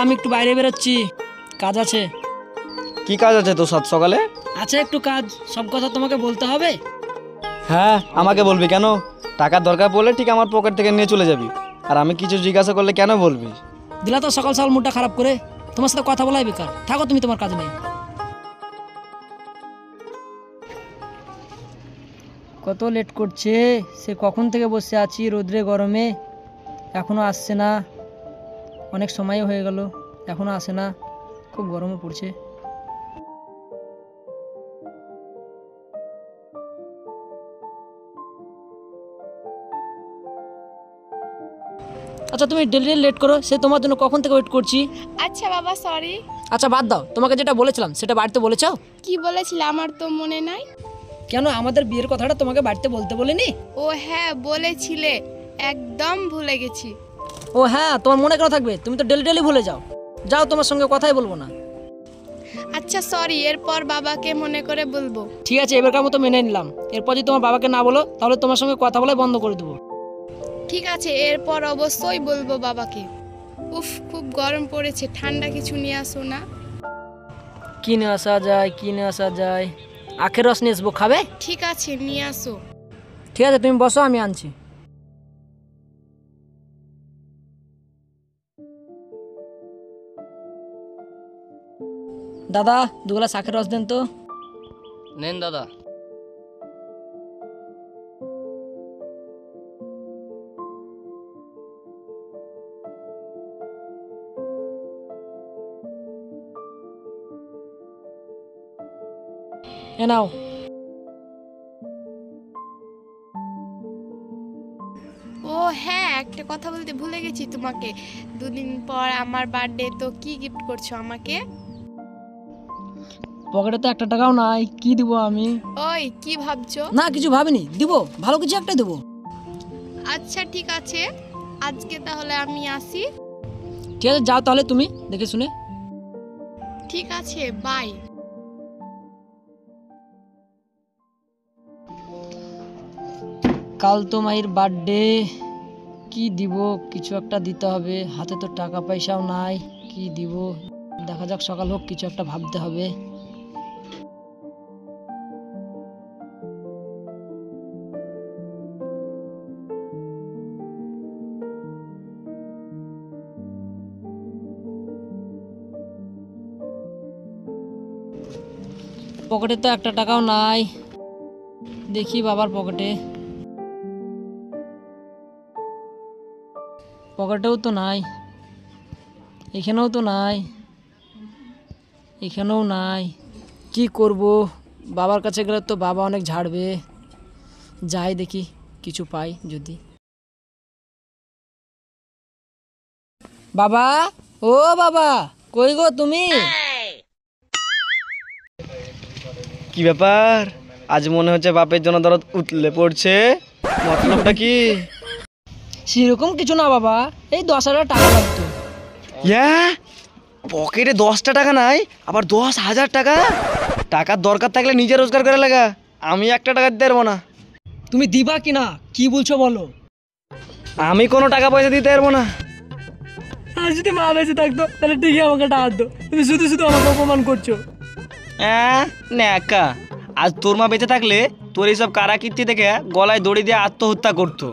আমি একটু বাইরে বেরোচ্ছি, কাজ আছে। কি কাজ আছে তোর সাত সকালে? আছে একটু কাজ, সব কথা তোমাকে বলতে হবে? হ্যাঁ, আমাকে বলবি কেন? টাকার দরকার পড়লে ঠিক আমার পকেট থেকে নিয়ে চলে যাবি, আর আমি কিছু জিজ্ঞাসা করলে কেন বলবি? দিলা তো সকাল সকাল মুডটা খারাপ করে। তোমার সাথে কথা বলাই বেকার, থাকো তুমি তোমার কাজ নেই। কত লেট করছে, সে কখন থেকে বসে আছি রোদ্রে গরমে, এখনো আসছে না। অনেক সময় হয়ে গেল, এখনো আসে না, খুব গরমও পড়ছে। আচ্ছা তুমি ডেলি লেট করো, সে তোমার জন্য কখন থেকে ওয়েট করছি। আচ্ছা বাবা, সরি। আচ্ছা বাদ দাও, তোমাকে যেটা বলেছিলাম সেটা বাড়িতে বলেছো? কি বলেছিলে আমার তো মনে নাই। কেন আমাদের বিয়ের কথাটা তোমাকে বাড়িতে বলতে বলিনি? ও হ্যাঁ, বলেছিলে, একদম ভুলে গেছি। ও হ্যাঁ, তোমার মনে কেন থাকবে, তুমি তো ডেলি ডেলি ভুলে যাও। যাও, তোমার সঙ্গে কথাই বলবো না। আচ্ছা সরি, এরপর বাবাকে মনে করে বলবো। ঠিক আছে, এবারকার মতো মেনে নিলাম। এরপর যদি তোমার বাবাকে না বলো তাহলে তোমার সঙ্গে কথা বলাই বন্ধ করে দেবো। ঠিক আছে, এরপর অবশ্যই বলবো বাবাকে। উফ, খুব গরম পড়েছে, ঠান্ডা কিছু নিয়ে আসো না। কি নিয়ে আসা যায়, কি নিয়ে আসা যায়? আখের রস নিয়ে আসবো, খাবে? ঠিক আছে, নিয়ে আসো। ঠিক আছে, তুমি বসো, আমি আনছি। দাদা, 2 গ্লাস আখের রস দেন তো। নেন দাদা। এ নাও। ও হ্যাঁ, একটা কথা বলতে ভুলে গেছি তোমাকে। 2 দিন পর আমার বার্থডে, তো কি গিফট করছো আমাকে? পকেটে তো 1 টাকাও নাই, কি দিব আমি? ওই কি ভাবছো? না, কিছু ভাবিনি, দিব ভালো কিছু একটা দেবো। আচ্ছা ঠিক আছে, আজকে তাহলে আমি আসি। ঠিক আছে, যাও তাহলে তুমি দেখে শুনে। ঠিক আছে, বাই। কাল তো মায়ের বার্থডে, কি দিব, কিছু একটা দিতে হবে। হাতে তো টাকা পয়সাও নাই, কি দিব? দেখা যাক, সকাল হোক, কিছু একটা ভাবতে হবে। পকেটে তো 1 টাকাও নাই, দেখি বাবার পকেটে। পকেটেও তো নাই, এখানেও তো নাই, এখানেও নাই। কি করব? বাবার কাছে গেলে তো বাবা অনেক ঝাড়বে। যাই দেখি, কিছু পাই যদি। বাবা, ও বাবা, কই গো তুমি? কি ব্যাপার, আজ মনে হচ্ছে বাপের জন্য দরদ উতলে পড়ছে। মতলবটা কি? সেরকম কিছু না বাবা, এই 10,000 টাকা লাগতো। ইয়া, পকেটে 10টা টাকা নাই, আবার 10,000 টাকা? টাকার দরকার থাকলে নিজে রোজগার করে লাগা, আমি 1 টাকা দিতে পারবো না। তুমি দিবা কি না, কি বলছো বলো? আমি কোনো টাকা পয়সা দিতে পারবো না। আর যদি মা বেঁচে থাকতো তাহলে ঠিকই আমাকে টাকা দিত। তুমি শুধু শুধু আমাকে অপমান করছো। ন্যাকা, আজ তোর মা বেঁচে থাকলে তোর এইসব কারাকীর্তি দেখে গলায় দড়ি দিয়ে আত্মহত্যা করতো।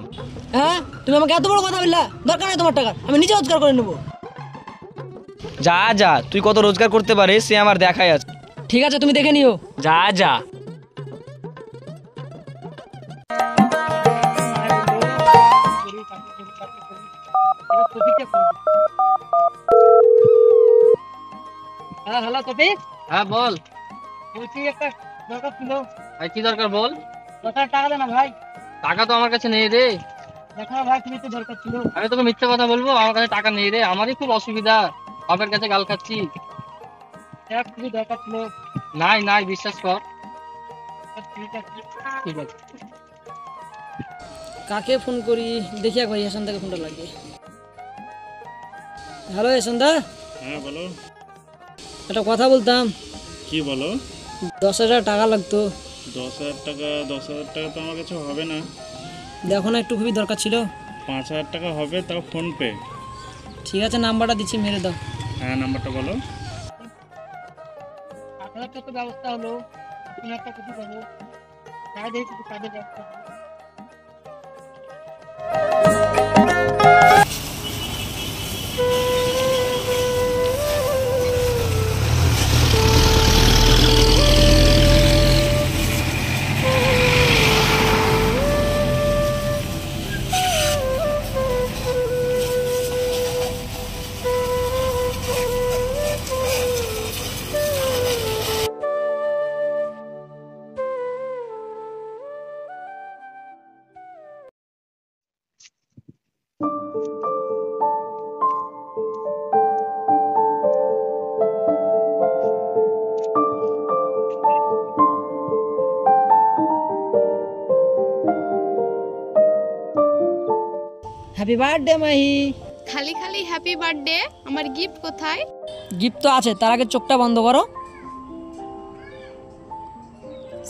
হ্যাঁ, তুমি আমাকে এত বড় কথা বললা? দরকার নেই তোমার টাকা, আমি নিজে রোজগার করে নেবো। যা যা, তুই কত রোজগার করতে পারিস সে আমার দেখাই আছে। ঠিক আছে, তুমি দেখে নিও। যা যা। হ্যাঁ, হ্যালো তফিক। হ্যাঁ বল বলছি একটা দরকার ছিল। ভাই, কি দরকার বল। 10,000 টাকা দে না ভাই। টাকা তো আমার কাছে নেই রে। দেখো না ভাই, তুমি তো দরকার ছিল। আমি তোকে মিথ্যে কথা বলবো? আমার কাছে টাকা নেই রে, আমারই খুব অসুবিধা, বাপের কাছে গাল খাচ্ছি। খুবই দরকার ছিল। নাই নাই, বিশ্বাস কর। ঠিক আছে। ঠিক আছে। কাকে ফোন করি দেখি, একবার ইয়াসনদাকে ফোনটা লাগিয়ে। হ্যালো ইয়াসনদা। হ্যাঁ বলো। একটা কথা বলতাম। কি বলো? 10,000 টাকা লাগতো। 10,000 টাকা? 10,000 টাকা তো আমার কাছে হবে না। দেখো না, একটু খুবই দরকার ছিল। 5,000 টাকা হবে, তাও ফোন পে। ঠিক আছে, নাম্বারটা দিচ্ছি, মেরে দাও। হ্যাঁ, নাম্বারটা বলো। 8,000 টাকা তো ব্যবস্থা হলো, তুমি একটা কিছু পাবো, তাই দেখি কিছু কাজের ব্যবস্থা হবে। Happy birthday Mahi. খালি খালি হ্যাপি বার্থডে, আমার গিফট কোথায়? গিফট তো আছে, তার আগে চোখটা বন্ধ করো।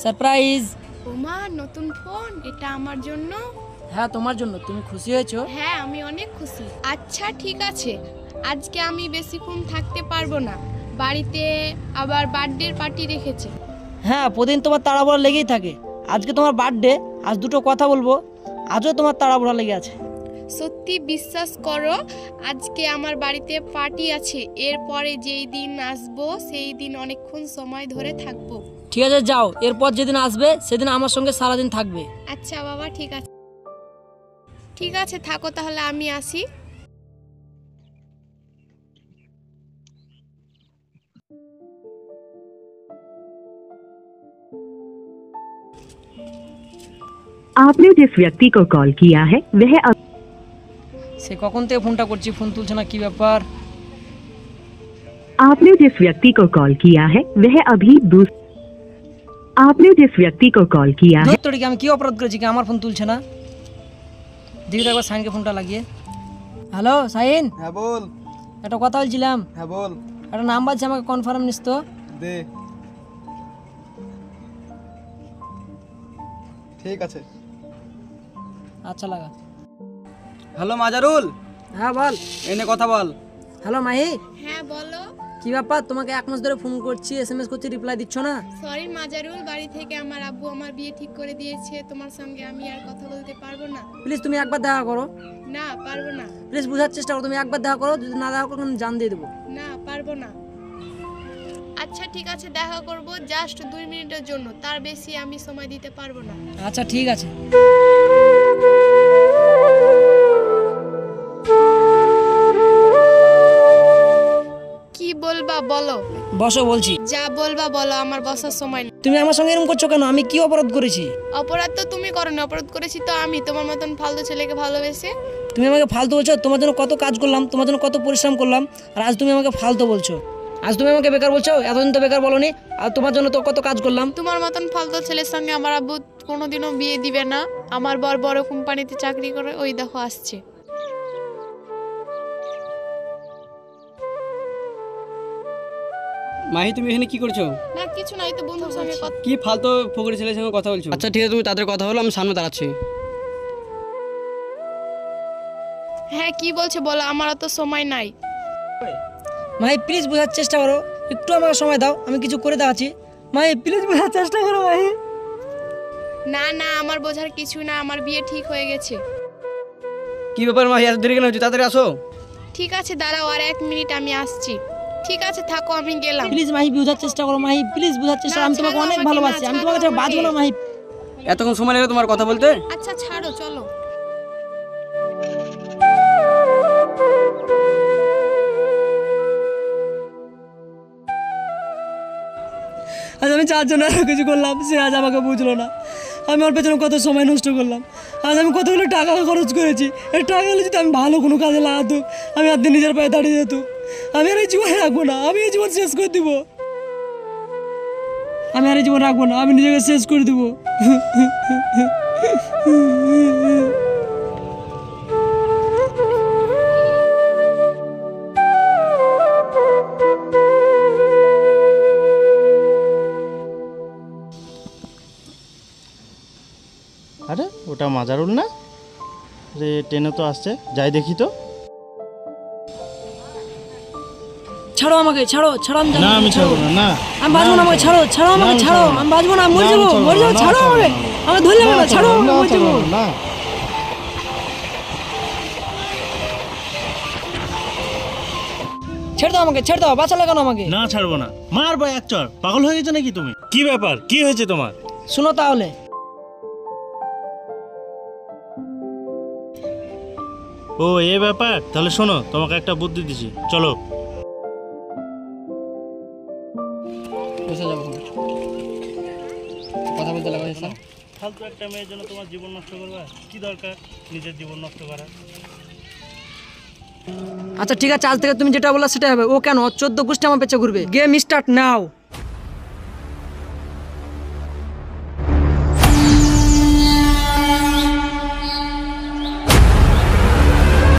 সারপ্রাইজ। ওমা, নতুন ফোন, এটা আমার জন্য? হ্যাঁ তোমার জন্য। তুমি খুশি হয়েছো? হ্যাঁ, আমি অনেক খুশি। আচ্ছা ঠিক আছে, আজকে আমি বেশিক্ষণ থাকতে পারবো না, বাড়িতে আবার বার্থডে পার্টি রেখেছে। হ্যাঁ, প্রতিদিন তোমার তাড়াহুড়া লেগেই থাকে। আজকে তোমার বার্থডে, আজ দুটো কথা বলবো, আজও তোমার তাড়াহুড়া লেগে আছে। সত্যি বিশ্বাস করো, আজকে আমার বাড়িতে পার্টি আছে। এরপরে যেই দিন আসবো সেই দিন অনেকক্ষণ সময় ধরে থাকবো। ঠিক আছে যাও, এরপর যেদিন আসবে সেদিন আমার সঙ্গে সারাদিন থাকবে। আচ্ছা বাবা, ঠিক আছে। ঠিক আছে, থাকো তাহলে, আমি আসি। आपने जिस व्यक्ति को कॉल किया है वह সে কখন থেকে ফোনটা করছি, ফোন তুলছে না, কি ব্যাপার? आपने जिस व्यक्ति को कॉल किया है वह अभी आपने जिस व्यक्ति को कॉल किया है ধর আমি কি অপরাধ করেছি কি আমার ফোন তুলছে না? দিদি তো একবার সাইনকে ফোনটা লাগিয়ে। হ্যালো সাইন। হ্যাঁ বল। একটা কথা বলছিলাম। হ্যাঁ বল। একটা নাম্বার আছে, আমাকে কনফার্ম নিস তো। দে। ঠিক আছে। আচ্ছা লাগা। হ্যালো মাজারুল। হ্যাঁ বল। এনে কথা বল। হ্যালো মাহি। হ্যাঁ বলো। কি ব্যাপার, তোমাকে 1 মাস ধরে ফোন করছি, এসএমএস করছি, রিপ্লাই দিচ্ছ না? সরি মাজারুল, বাড়ি থেকে আমার আব্বু আমার বিয়ে ঠিক করে দিয়েছে, তোমার সঙ্গে আমি আর কথা বলতে পারবো না। প্লিজ তুমি একবার দেখা করো। না, পারবো না। প্লিজ বোঝার চেষ্টা করো, তুমি একবার দেখা করো, যদি না দেখা করো আমি জান দিয়ে দেবো। না, পারবো না। আচ্ছা ঠিক আছে, দেখা করব, জাস্ট 2 মিনিটের জন্য, তার বেশি আমি সময় দিতে পারবো না। আচ্ছা ঠিক আছে। কি বলবা বলো। বসো বলছি। যা বলবা বলো, আমার বসার সময় নেই। তুমি আমার সঙ্গে এরকম করছো কেন? আমি কি অপরাধ করেছি? অপরাধ তো তুমি করোনি, অপরাধ করেছি তো আমি, তোমার মতন ফালতু ছেলেকে ভালোবেসে। তুমি আমাকে ফালতু বলছো? তোমার জন্য কত কাজ করলাম, তোমার জন্য কত পরিশ্রম করলাম, আর আজ তুমি আমাকে ফালতু বলছো? আজ তুমি আমাকে বেকার বলছো? এতদিন তো বেকার বলোনি, আর তোমার জন্য তো কত কাজ করলাম। তোমার মতন ফালতু ছেলের সঙ্গে আমার আব্বু কোনোদিনও বিয়ে দিবে না। আমার বর বড় কোম্পানিতে চাকরি করে, ওই দেখো আসছে। মাহি, তুমি এখানে কি করছো? না কিছু নাই, তো বন্ধুর সঙ্গে কথা। কি ফালতু ফকরি ছেলের সঙ্গে কথা বলছো? আচ্ছা ঠিক আছে, তুমি তাদের কথা হলো, আমি সামনে দাঁড়াচ্ছি। হ্যাঁ কি বলছো বলো, আমার তো সময় নাই। মাহি প্লিজ বোঝার চেষ্টা করো, একটু আমাকে সময় দাও, আমি কিছু করে দেখাচ্ছি। মাহি প্লিজ বোঝার চেষ্টা করো মাহি। না না, আমার বোঝার কিছু না, আমার বিয়ে ঠিক হয়ে গেছে। কি ব্যাপার মাহি, এত দেরি কেন হচ্ছে? তাড়াতাড়ি আসো। ঠিক আছে দাঁড়াও, আর 1 মিনিট, আমি আসছি। ঠিক আছে থাকো, আমি গেলাম। প্লিজ মাহি বোঝার চেষ্টা করো, মাহি প্লিজ বোঝার চেষ্টা করো, আমি তোমাকে অনেক ভালোবাসি, আমি তোমাকে ছাড়া বাঁচবো না মাহি। এতক্ষণ সময় লাগে তোমার কথা বলতে? আচ্ছা ছাড়ো, চলো। আজ আমি 4 জন আরো কিছু করলাম, সে আজ আমাকে বুঝলো না। আমি ওর পেছনে কত সময় নষ্ট করলাম, আজ আমি কতগুলো টাকা খরচ করেছি। এই টাকাগুলো যদি আমি ভালো কোনো কাজে লাগাতো, আমি আজ নিজের পায়ে দাঁড়িয়ে যেত। আমি আর এই জীবন রাখবো না, আমি এই জীবন শেষ করে দিব। আমি আর এই জীবন রাখবো না, আমি নিজেকে শেষ করে দিব। আরে ওটা মাজারুল না রে? ট্রেনে তো আসছে, যাই দেখি তো। ছাড়ো আমাকে, ছাড়ো ছাড়ো, আমি না আমি ছাড়বো না, না আমি বাঁচবো না, আমাকে ছাড়ো, ছাড়ো আমাকে, ছাড়ো, আমি বাঁচবো না, মরে যাবো, মরে যাবো, ছাড়ো আমাকে, আমাকে ধরলে হবে না, ছাড়ো, আমি মরে যাবো। না ছেড়ে দাও আমাকে, ছেড়ে দাও, বাঁচালে কেন আমাকে? না ছাড়বো না, মারবো এক চর। পাগল হয়ে গেছো নাকি তুমি? কি ব্যাপার, কি হয়েছে তোমার? শুনো তাহলে, ও এ ব্যাপার, তাহলে শোনো, তোমাকে একটা বুদ্ধি দিছি, চলো। বসে যাবো কথা বলতে লাগা স্যার। ফালতু একটা মেয়ের জন্য তোমার জীবন নষ্ট করবা? কি দরকার নিজের জীবন নষ্ট করা? আচ্ছা ঠিক আছে, আজ থেকে তুমি যেটা বললা সেটা হবে। ও কেন, 14 গোষ্ঠী আমার পেছনে ঘুরবে। Game start now.